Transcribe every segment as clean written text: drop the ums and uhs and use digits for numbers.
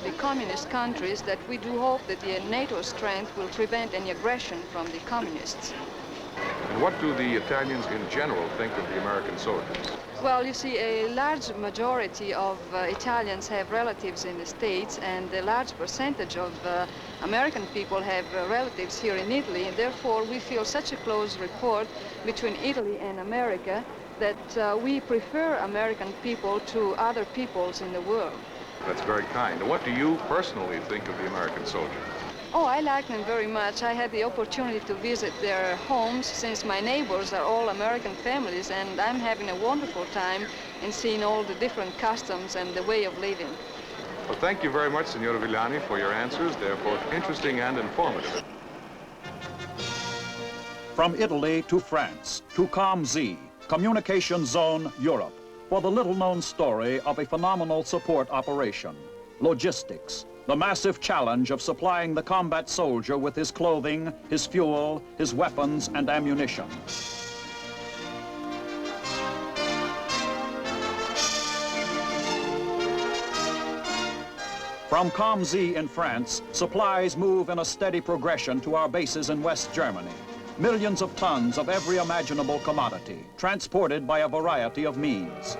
the communist countries that we do hope that the NATO strength will prevent any aggression from the communists. And what do the Italians in general think of the American soldiers? Well, you see, a large majority of Italians have relatives in the States, and a large percentage of American people have relatives here in Italy, and therefore we feel such a close rapport between Italy and America that we prefer American people to other peoples in the world. That's very kind. And what do you personally think of the American soldiers? Oh, I like them very much. I had the opportunity to visit their homes since my neighbors are all American families, and I'm having a wonderful time in seeing all the different customs and the way of living. Well, thank you very much, Signora Villani, for your answers. They're both interesting and informative. From Italy to France, to COMZ, Communication Zone Europe, for the little-known story of a phenomenal support operation, logistics, the massive challenge of supplying the combat soldier with his clothing, his fuel, his weapons, and ammunition. From COMZ in France, supplies move in a steady progression to our bases in West Germany. Millions of tons of every imaginable commodity, transported by a variety of means.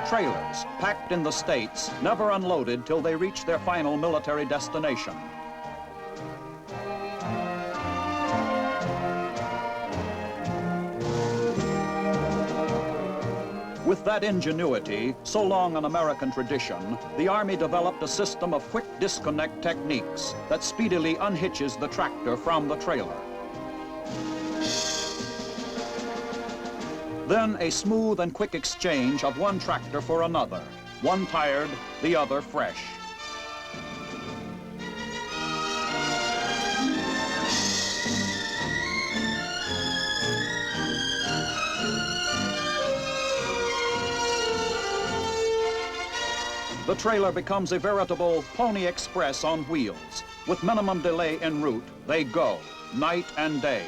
Trailers, packed in the States, never unloaded till they reach their final military destination. With that ingenuity, so long an American tradition, the Army developed a system of quick disconnect techniques that speedily unhitches the tractor from the trailer. Then a smooth and quick exchange of one tractor for another, one tired, the other fresh. The trailer becomes a veritable Pony Express on wheels. With minimum delay en route, they go, night and day.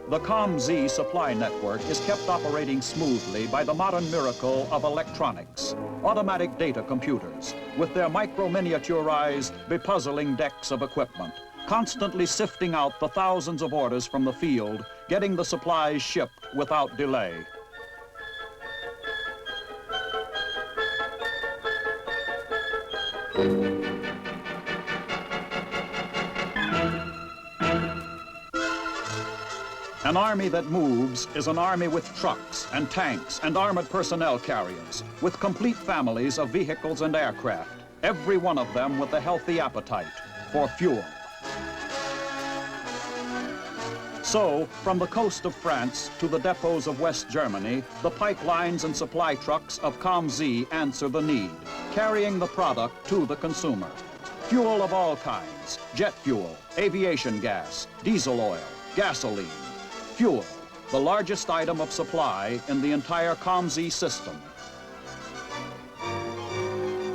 The COMZ supply network is kept operating smoothly by the modern miracle of electronics, automatic data computers, with their micro-miniaturized, bepuzzling decks of equipment, constantly sifting out the thousands of orders from the field, getting the supplies shipped without delay. An army that moves is an army with trucks and tanks and armored personnel carriers, with complete families of vehicles and aircraft, every one of them with a healthy appetite for fuel. So, from the coast of France to the depots of West Germany, the pipelines and supply trucks of COMZ answer the need, carrying the product to the consumer. Fuel of all kinds, jet fuel, aviation gas, diesel oil, gasoline. Fuel, the largest item of supply in the entire COMZ system.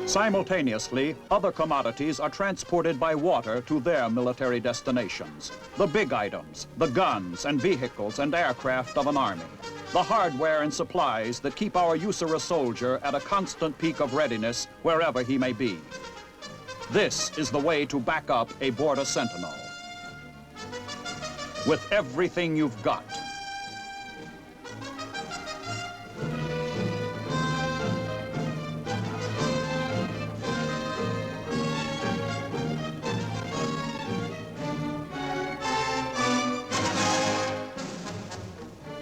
Simultaneously, other commodities are transported by water to their military destinations. The big items, the guns and vehicles and aircraft of an army. The hardware and supplies that keep our USAREUR soldier at a constant peak of readiness wherever he may be. This is the way to back up a border sentinel. With everything you've got.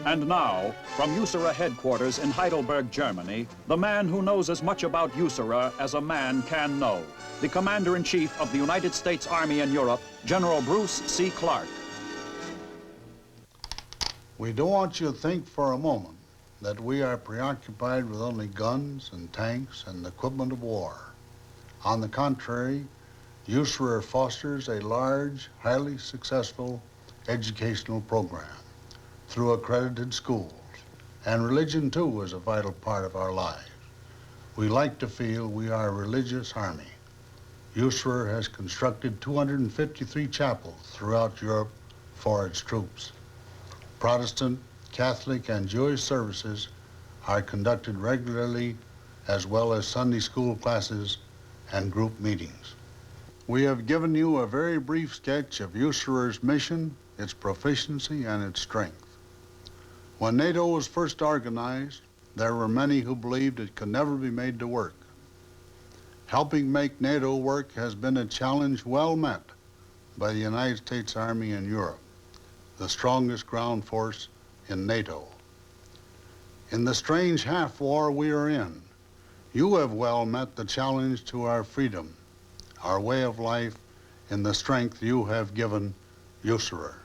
And now, from USAREUR headquarters in Heidelberg, Germany, the man who knows as much about USAREUR as a man can know, the Commander-in-Chief of the United States Army in Europe, General Bruce C. Clarke. We don't want you to think for a moment that we are preoccupied with only guns and tanks and equipment of war. On the contrary, USAREUR fosters a large, highly successful educational program. through accredited schools. And religion, too, is a vital part of our lives. We like to feel we are a religious army. USAREUR has constructed 253 chapels throughout Europe for its troops. Protestant, Catholic, and Jewish services are conducted regularly, as well as Sunday school classes and group meetings. We have given you a very brief sketch of USAREUR's mission, its proficiency, and its strength. When NATO was first organized, there were many who believed it could never be made to work. Helping make NATO work has been a challenge well met by the United States Army in Europe, the strongest ground force in NATO. In the strange half-war we are in, you have well met the challenge to our freedom, our way of life, in the strength you have given USAREUR.